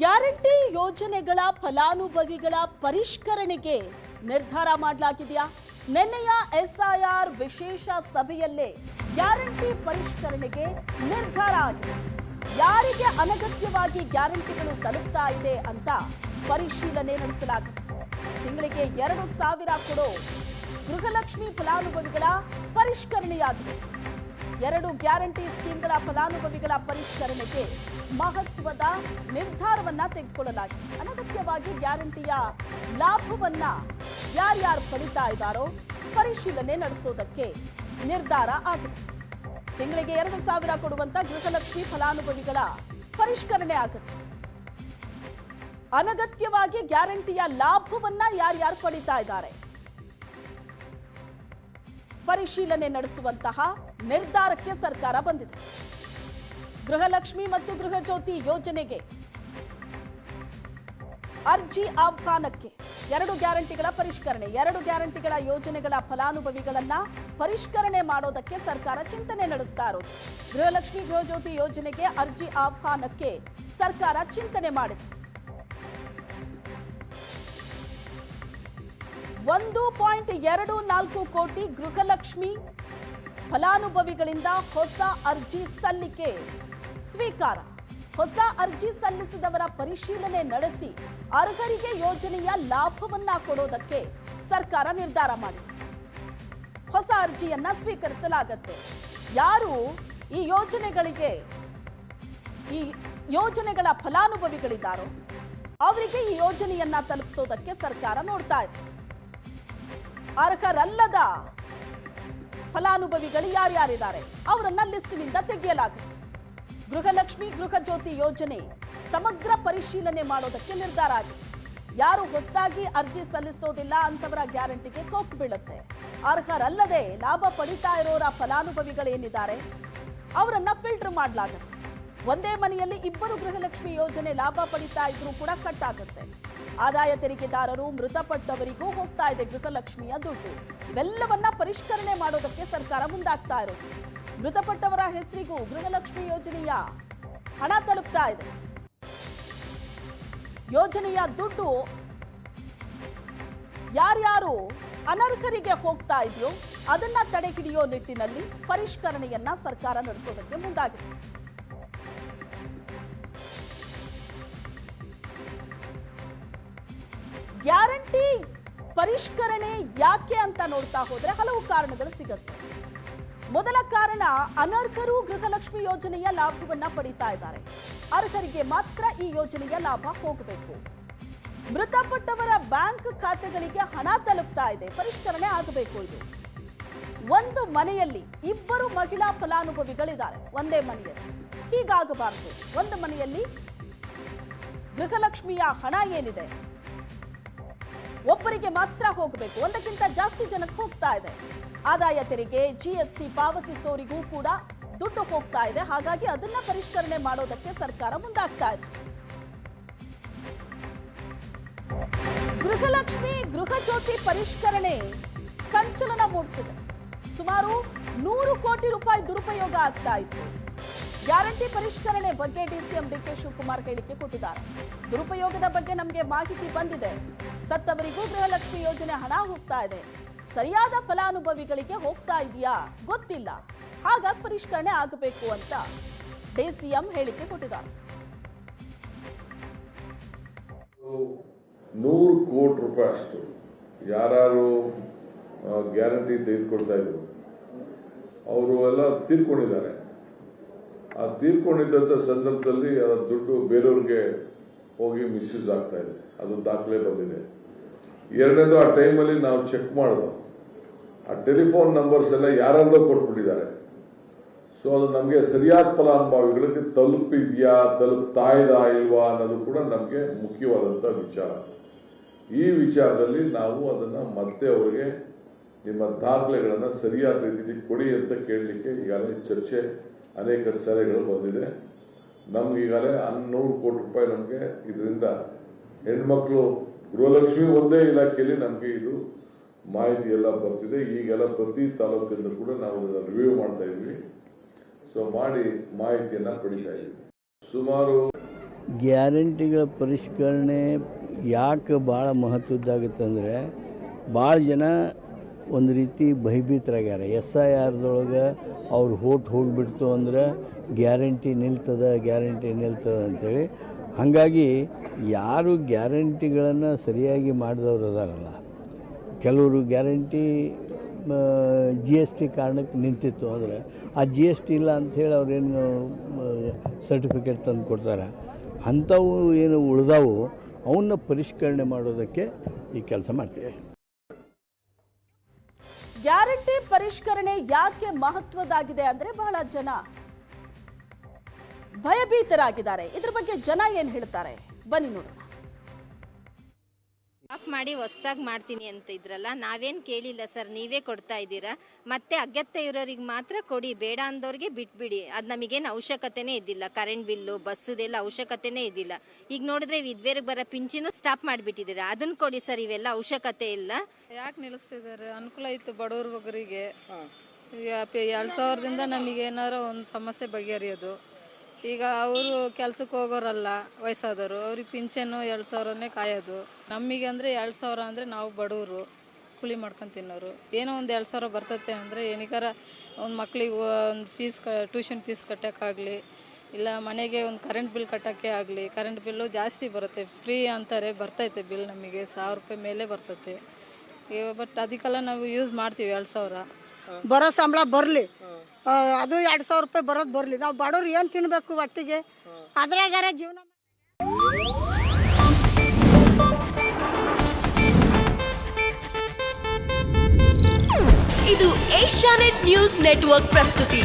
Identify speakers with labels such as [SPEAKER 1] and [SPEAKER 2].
[SPEAKER 1] Guarantee ಯೋಜನೆಗಳ ಫಲಾನುಭವಿಗಳ ಪರಿಷ್ಕರಣೆಗೆ ನಿರ್ಧಾರ ಮಾಡಲಾಗಿದೆಯಾ? ನಿನ್ನೆಯ ಎಸ್ಐಆರ್ ವಿಶೇಷ ಸಭೆಯಲ್ಲೇ ಗ್ಯಾರಂಟಿ ಪರಿಷ್ಕರಣೆಗೆ ನಿರ್ಧಾರ ಆಗಿದೆ. ಯಾರಿಗೆ ಅನಗತ್ಯವಾಗಿ ಗ್ಯಾರಂಟಿಗಳು ತಲುಪ್ತಾ ಇದೆ ಅಂತ ಪರಿಶೀಲನೆ ನಡೆಸಲಾಗುತ್ತೆ. ತಿಂಗಳಿಗೆ 2,000 ಕೊಡೋ ಗೃಹಲಕ್ಷ್ಮಿ ಫಲಾನುಭವಿಗಳ ಪರಿಷ್ಕರಣೆಯಾಗಿದೆ. 2 ಗ್ಯಾರಂಟಿ ಸ್ಕೀಮ್ಗಳ ಫಲಾನುಭವಿಗಳ ಪರಿಷ್ಕರಣೆಗೆ ಮಹತ್ವದ ನಿರ್ಧಾರವನ್ನ ತೆಗೆದುಕೊಳ್ಳಲಾಗಿದೆ. ಅನಗತ್ಯವಾಗಿ ಗ್ಯಾರಂಟಿಯ ಲಾಭವನ್ನ ಯಾರ್ಯಾರು ಪಡಿತಾ ಇದ್ದಾರೋ ಪರಿಶೀಲನೆ ನಡೆಸೋದಕ್ಕೆ ನಿರ್ಧಾರ ಆಗಿದೆ. ತಿಂಗಳಿಗೆ 2,000 ಕೊಡುವಂತ ಗೃಹಲಕ್ಷ್ಮಿ ಫಲಾನುಭವಿಗಳ ಪರಿಷ್ಕರಣೆ ಆಗುತ್ತೆ. ಅನಗತ್ಯವಾಗಿ ಗ್ಯಾರಂಟಿಯ ಲಾಭವನ್ನ ಯಾರ್ಯಾರು ಪಡಿತಾ ಇದ್ದಾರೆ ಪರಿಶೀಲನೆ ನಡೆಸುವಂತಹ ನಿರ್ಧಾರಕ್ಕೆ ಸರ್ಕಾರ ಬಂದಿದೆ. ಗೃಹಲಕ್ಷ್ಮಿ ಮತ್ತು ಗೃಹಜ್ಯೋತಿ ಯೋಜನೆಗೆ ಅರ್ಜಿ ಆಹ್ವಾನಕ್ಕೆ 2 ಗ್ಯಾರಂಟಿಗಳ ಪರಿಷ್ಕರಣೆ, 2 ಗ್ಯಾರಂಟಿಗಳ ಯೋಜನೆಗಳ ಫಲಾನುಭವಿಗಳನ್ನ ಪರಿಷ್ಕರಣೆ ಮಾಡೋದಕ್ಕೆ ಸರ್ಕಾರ ಚಿಂತನೆ ನಡೆಸ್ತಾ ಇರೋದು. ಗೃಹಲಕ್ಷ್ಮಿ ಗೃಹಜ್ಯೋತಿ ಯೋಜನೆಗೆ ಅರ್ಜಿ ಆಹ್ವಾನಕ್ಕೆ ಸರ್ಕಾರ ಚಿಂತನೆ ಮಾಡಿದೆ. 1.24 ಕೋಟಿ ಗೃಹಲಕ್ಷ್ಮಿ ಫಲಾನುಭವಿಗಳಿಂದ ಹೊಸ ಅರ್ಜಿ ಸಲ್ಲಿಕೆ ಸ್ವೀಕಾರ. ಹೊಸ ಅರ್ಜಿ ಸಲ್ಲಿಸಿದವರ ಪರಿಶೀಲನೆ ನಡೆಸಿ ಅರ್ಹರಿಗೆ ಯೋಜನೆಯ ಲಾಭವನ್ನ ಕೊಡೋದಕ್ಕೆ ಸರ್ಕಾರ ನಿರ್ಧಾರ ಮಾಡಿದೆ. ಹೊಸ ಅರ್ಜಿಯನ್ನ ಸ್ವೀಕರಿಸಲಾಗುತ್ತೆ. ಯಾರು ಈ ಯೋಜನೆಗಳ ಫಲಾನುಭವಿಗಳಿದ್ದಾರೋ ಅವರಿಗೆ ಈ ಯೋಜನೆಯನ್ನ ತಲುಪಿಸೋದಕ್ಕೆ ಸರ್ಕಾರ ನೋಡ್ತಾ ಇದೆ. ಅರ್ಹರಲ್ಲದ ಫಲಾನುಭವಿಗಳು ಯಾರ್ಯಾರಿದ್ದಾರೆ ಅವರನ್ನ ಲಿಸ್ಟ್ನಿಂದ ತೆಗೆಯಲಾಗುತ್ತೆ. ಗೃಹಲಕ್ಷ್ಮಿ ಗೃಹಜ್ಯೋತಿ ಯೋಜನೆ ಸಮಗ್ರ ಪರಿಶೀಲನೆ ಮಾಡೋದಕ್ಕೆ ನಿರ್ಧಾರ ಆಗಿದೆ. ಯಾರು ಹೊಸದಾಗಿ ಅರ್ಜಿ ಸಲ್ಲಿಸೋದಿಲ್ಲ ಅಂತವರ ಗ್ಯಾರಂಟಿಗೆ ಕೊಕ್ಕು ಬೀಳುತ್ತೆ. ಅರ್ಹರಲ್ಲದೆ ಲಾಭ ಪಡಿತಾ ಇರೋರ ಫಲಾನುಭವಿಗಳೇನಿದ್ದಾರೆ ಅವರನ್ನ ಫಿಲ್ಟರ್ ಮಾಡಲಾಗುತ್ತೆ. ಒಂದೇ ಮನೆಯಲ್ಲಿ 2 ಗೃಹಲಕ್ಷ್ಮಿ ಯೋಜನೆ ಲಾಭ ಪಡಿತಾ ಇದ್ರೂ ಕೂಡ ಕಟ್ ಆಗುತ್ತೆ. ಆದಾಯ ತೆರಿಗೆದಾರರು, ಮೃತಪಟ್ಟವರಿಗೂ ಹೋಗ್ತಾ ಇದೆ ಗೃಹಲಕ್ಷ್ಮಿಯ ದುಡ್ಡು. ಇವೆಲ್ಲವನ್ನ ಪರಿಷ್ಕರಣೆ ಮಾಡೋದಕ್ಕೆ ಸರ್ಕಾರ ಮುಂದಾಗ್ತಾ ಇರೋದು. ಮೃತಪಟ್ಟವರ ಹೆಸರಿಗೂ ಗೃಹಲಕ್ಷ್ಮಿ ಯೋಜನೆಯ ಹಣ ತಲುಪ್ತಾ ಇದೆ. ಯೋಜನೆಯ ದುಡ್ಡು ಯಾರ್ಯಾರು ಅನರ್ಹರಿಗೆ ಹೋಗ್ತಾ ಇದೆಯೋ ಅದನ್ನ ತಡೆ ಹಿಡಿಯೋ ನಿಟ್ಟಿನಲ್ಲಿ ಪರಿಷ್ಕರಣೆಯನ್ನ ಸರ್ಕಾರ ನಡೆಸೋದಕ್ಕೆ ಮುಂದಾಗಿದೆ. ಗ್ಯಾರಂಟಿ ಪರಿಷ್ಕರಣೆ ಯಾಕೆ ಅಂತ ನೋಡ್ತಾ ಹೋದ್ರೆ ಹಲವು ಕಾರಣಗಳು ಸಿಗುತ್ತೆ. ಮೊದಲ ಕಾರಣ, ಅನರ್ಹರು ಗೃಹಲಕ್ಷ್ಮಿ ಯೋಜನೆಯ ಲಾಭವನ್ನ ಪಡಿತಾ ಇದ್ದಾರೆ. ಅರ್ಹರಿಗೆ ಮಾತ್ರ ಈ ಯೋಜನೆಯ ಲಾಭ ಹೋಗಬೇಕು. ಮೃತಪಟ್ಟವರ ಬ್ಯಾಂಕ್ ಖಾತೆಗಳಿಗೆ ಹಣ ತಲುಪ್ತಾ ಇದೆ. ಪರಿಷ್ಕರಣೆ ಆಗಬೇಕು. ಇದು ಒಂದು ಮನೆಯಲ್ಲಿ 2 ಮಹಿಳಾ ಫಲಾನುಭವಿಗಳಿದ್ದಾರೆ. ಒಂದೇ ಮನೆಯಲ್ಲಿ ಹೀಗಾಗಬಾರದು. ಒಂದು ಮನೆಯಲ್ಲಿ ಗೃಹಲಕ್ಷ್ಮಿಯ ಹಣ ಏನಿದೆ ಒಬ್ಬರಿಗೆ ಮಾತ್ರ ಹೋಗಬೇಕು. ಒಂದಕ್ಕಿಂತ ಜಾಸ್ತಿ ಜನಕ್ಕೆ ಹೋಗ್ತಾ ಇದೆ. ಆದಾಯ ತೆರಿಗೆ, GST ಪಾವತಿಸೋರಿಗೂ ಕೂಡ ದುಡ್ಡು ಹೋಗ್ತಾ ಇದೆ. ಹಾಗಾಗಿ ಅದನ್ನ ಪರಿಷ್ಕರಣೆ ಮಾಡೋದಕ್ಕೆ ಸರ್ಕಾರ ಮುಂದಾಗ್ತಾ ಇದೆ. ಗೃಹಲಕ್ಷ್ಮಿ ಗೃಹಜ್ಯೋತಿ ಪರಿಷ್ಕರಣೆ ಸಂಚಲನ ಮೂಡಿಸಿದೆ. ಸುಮಾರು 100 ಕೋಟಿ ರೂಪಾಯಿ ದುರುಪಯೋಗ ಆಗ್ತಾ ಇತ್ತು. ಗ್ಯಾರಂಟಿ ಪರಿಷ್ಕರಣೆ ಬಗ್ಗೆ DCM DK ಶಿವಕುಮಾರ್ ಹೇಳಿಕೆ ಕೊಟ್ಟಿದ್ದಾರೆ. ದುರುಪಯೋಗದ ಬಗ್ಗೆ ನಮಗೆ ಮಾಹಿತಿ ಬಂದಿದೆ. ಸತ್ತವರಿಗೂ ಗೃಹಲಕ್ಷ್ಮಿ ಯೋಜನೆ ಹಣ ಹೋಗ್ತಾ ಇದೆ. ಸರಿಯಾದ ಫಲಾನುಭವಿಗಳಿಗೆ ಹೋಗ್ತಾ ಇದೆಯಾ ಗೊತ್ತಿಲ್ಲ. ಹಾಗಾಗಿ ಪರಿಷ್ಕರಣೆ ಆಗಬೇಕು ಅಂತ DCM ಹೇಳಿಕೆ ಕೊಟ್ಟಿದ್ದಾರೆ.
[SPEAKER 2] 100 ಕೋಟಿ ರೂಪಾಯಿ ಅಷ್ಟು ಯಾರು ಗ್ಯಾರಂಟಿ ತೆಗೆದುಕೊಳ್ತಾ ಇದ್ರು ಅವರು ಎಲ್ಲ ತೀರ್ಕೊಂಡಿದ್ದಾರೆ. ಆ ತೀರ್ಕೊಂಡಿದ್ದಂಥ ಸಂದರ್ಭದಲ್ಲಿ ಆ ದುಡ್ಡು ಬೇರೆಯವ್ರಿಗೆ ಹೋಗಿ ಮಿಸ್ಯೂಸ್ ಆಗ್ತಾ ಇದೆ. ಅದು ದಾಖಲೆ ಬಂದಿದೆ. ಎರಡನೇದು, ಆ ಟೈಮಲ್ಲಿ ನಾವು ಚೆಕ್ ಮಾಡಿದ್ವು, ಆ ಟೆಲಿಫೋನ್ ನಂಬರ್ಸ್ ಎಲ್ಲ ಯಾರ್ಯಾರ್ದೋ ಕೊಟ್ಬಿಟ್ಟಿದ್ದಾರೆ. ಸೊ ಅದು ನಮಗೆ ಸರಿಯಾದ ಫಲಾನುಭವಿಗಳಿಗೆ ತಲುಪಿದ್ಯಾ, ತಲುಪ್ತಾ ಇದಾ ಇಲ್ವಾ ಅನ್ನೋದು ಕೂಡ ನಮಗೆ ಮುಖ್ಯವಾದಂಥ ವಿಚಾರ. ಈ ವಿಚಾರದಲ್ಲಿ ನಾವು ಅದನ್ನು ಮತ್ತೆ ಅವರಿಗೆ ನಿಮ್ಮ ದಾಖಲೆಗಳನ್ನು ಸರಿಯಾದ ರೀತಿಯಲ್ಲಿ ಕೊಡಿ ಅಂತ ಕೇಳಲಿಕ್ಕೆ ಈಗಾಗಲೇ ಚರ್ಚೆ ಅನೇಕ ಸಲಹೆಗಳು ಬಂದಿದೆ. ನಮ್ಗೀಗಾಗಲೇ 100 ಕೋಟಿ ರೂಪಾಯಿ ನಮಗೆ ಇದರಿಂದ ಹೆಣ್ಮಕ್ಳು ಗೃಹಲಕ್ಷ್ಮಿ ಒಂದೇ ಇಲಾಖೆಯಲ್ಲಿ ನಮಗೆ ಇದು ಮಾಹಿತಿ ಎಲ್ಲ ಬರ್ತಿದೆ. ಈಗೆಲ್ಲ ಪ್ರತಿ ತಾಲೂಕಿಂದ ಕೂಡ ನಾವು ಅದನ್ನು ರಿವ್ಯೂ ಮಾಡ್ತಾ ಇದ್ವಿ. ಸೊ ಮಾಡಿ ಮಾಹಿತಿಯನ್ನು ಪಡಿತಾ ಇದ್ವಿ. ಸುಮಾರು
[SPEAKER 3] ಗ್ಯಾರಂಟಿಗಳ ಪರಿಷ್ಕರಣೆ ಯಾಕೆ ಭಾಳ ಮಹತ್ವದ್ದಾಗುತ್ತಂದರೆ ಭಾಳ ಜನ ಒಂದು ರೀತಿ ಭಯಭೀತರಾಗ್ಯಾರ. SIRದೊಳಗೆ ಅವ್ರು ಹೋಗಿಬಿಡ್ತು ಅಂದ್ರೆ ಗ್ಯಾರಂಟಿ ನಿಲ್ತದ ಅಂಥೇಳಿ. ಹಾಗಾಗಿ ಯಾರು ಗ್ಯಾರಂಟಿಗಳನ್ನು ಸರಿಯಾಗಿ ಮಾಡಿದವ್ರು ಅದಾರಲ್ಲ, ಕೆಲವರು ಗ್ಯಾರಂಟಿ GST ಕಾರಣಕ್ಕೆ ನಿಂತಿತ್ತು ಅಂದರೆ ಆ GST ಇಲ್ಲ ಅಂಥೇಳಿ ಅವ್ರೇನು ಸರ್ಟಿಫಿಕೇಟ್ ತಂದು ಕೊಡ್ತಾರೆ. ಅಂಥವು ಏನು ಉಳಿದಾವು ಅವನ್ನ ಪರಿಷ್ಕರಣೆ ಮಾಡೋದಕ್ಕೆ ಈ ಕೆಲಸ ಮಾಡ್ತೀವಿ.
[SPEAKER 1] ಗ್ಯಾರಂಟಿ ಪರಿಷ್ಕರಣೆ ಯಾಕೆ ಮಹತ್ವದಾಗಿದೆ ಅಂದ್ರೆ ಬಹಳ ಜನ ಭಯಭೀತರಾಗಿದ್ದಾರೆ. ಇದ್ರ ಬಗ್ಗೆ ಜನ ಏನ್ ಹೇಳ್ತಾರೆ ಬನ್ನಿ ನೋಡೋಣ.
[SPEAKER 4] ಆಫ್ ಮಾಡಿ ಹೊಸ್ದಾಗಿ ಮಾಡ್ತೀನಿ ಅಂತ ಇದ್ರಲ್ಲ, ನಾವೇನು ಕೇಳಿಲ್ಲ ಸರ್, ನೀವೇ ಕೊಡ್ತಾ ಇದ್ದೀರಾ. ಮತ್ತೆ ಅಗತ್ಯ ಇರೋರಿಗೆ ಮಾತ್ರ ಕೊಡಿ, ಬೇಡ ಅಂದವ್ರಿಗೆ ಬಿಟ್ಬಿಡಿ. ಅದು ನಮಗೇನು ಅವಶ್ಯಕತೆನೇ ಇದ್ದಿಲ್ಲ. ಕರೆಂಟ್ ಬಿಲ್ಲು ಬಸ್ಸದೆಲ್ಲ ಅವಶ್ಯಕತೆನೇ ಇದ್ದಿಲ್ಲ. ಈಗ ನೋಡಿದ್ರೆ ವಿಧವೆರಿಗೆ ಬರೋ ಪಿಂಚಿನೂ ಸ್ಟಾಪ್ ಮಾಡಿಬಿಟ್ಟಿದ್ದೀರಾ. ಅದನ್ನ ಕೊಡಿ ಸರ್, ಇವೆಲ್ಲ ಅವಶ್ಯಕತೆ ಇಲ್ಲ.
[SPEAKER 5] ಯಾಕೆ ನಿಲ್ಲಿಸ್ತಿದ್ದಾರೆ? ಅನುಕೂಲ ಇತ್ತು ಬಡವ್ರಿಗೆ. ಈಗ 2000ದಿಂದ ನಮಗೆ ಏನಾರು ಒಂದು ಸಮಸ್ಯೆ ಬಗೆಹರಿಯೋದು. ಈಗ ಅವರು ಕೆಲ್ಸಕ್ಕೆ ಹೋಗೋರಲ್ಲ, ವಯಸ್ಸಾದವರು, ಅವ್ರಿಗೆ ಪಿಂಚನ್ನು 2000ನೇ ಕಾಯೋದು. ನಮಗೆ ಅಂದರೆ 2000 ಅಂದರೆ ನಾವು ಬಡವರು, ಕೂಲಿ ಮಾಡ್ಕೊಂಡು ತಿನ್ನೋರು. ಏನೋ ಒಂದು 2000 ಬರ್ತೈತೆ ಅಂದರೆ ಏನಿಗಾರ ಒಂದು ಮಕ್ಳಿಗೆ ಒಂದು ಫೀಸ್ ಟ್ಯೂಷನ್ ಫೀಸ್ ಕಟ್ಟೋಕ್ಕಾಗಲಿ, ಇಲ್ಲ ಮನೆಗೆ ಒಂದು ಕರೆಂಟ್ ಬಿಲ್ ಕಟ್ಟೋಕ್ಕೆ ಆಗಲಿ. ಕರೆಂಟ್ ಬಿಲ್ಲು ಜಾಸ್ತಿ ಬರುತ್ತೆ, ಫ್ರೀ ಅಂತಾರೆ, ಬರ್ತೈತೆ ಬಿಲ್ ನಮಗೆ 1000 ರೂಪಾಯಿ ಮೇಲೆ ಬರ್ತೈತೆ. ಬಟ್ ಅದಕ್ಕೆಲ್ಲ ನಾವು ಯೂಸ್ ಮಾಡ್ತೀವಿ 2000.
[SPEAKER 6] ಬರೋ ಸಂಬಳ ಬರಲಿ, ಅದು 2000 ರೂಪಾಯಿ ಬರೋದು ಬರಲಿ. ನಾವು ಬಡವ್ರು ಏನು ತಿನ್ನಬೇಕು ಒಟ್ಟಿಗೆ, ಅದ್ರಾಗಾರ ಜೀವನ.
[SPEAKER 7] ಇದು ಏಷ್ಯಾನೆಟ್ ನ್ಯೂಸ್ ನೆಟ್ವರ್ಕ್ ಪ್ರಸ್ತುತಿ.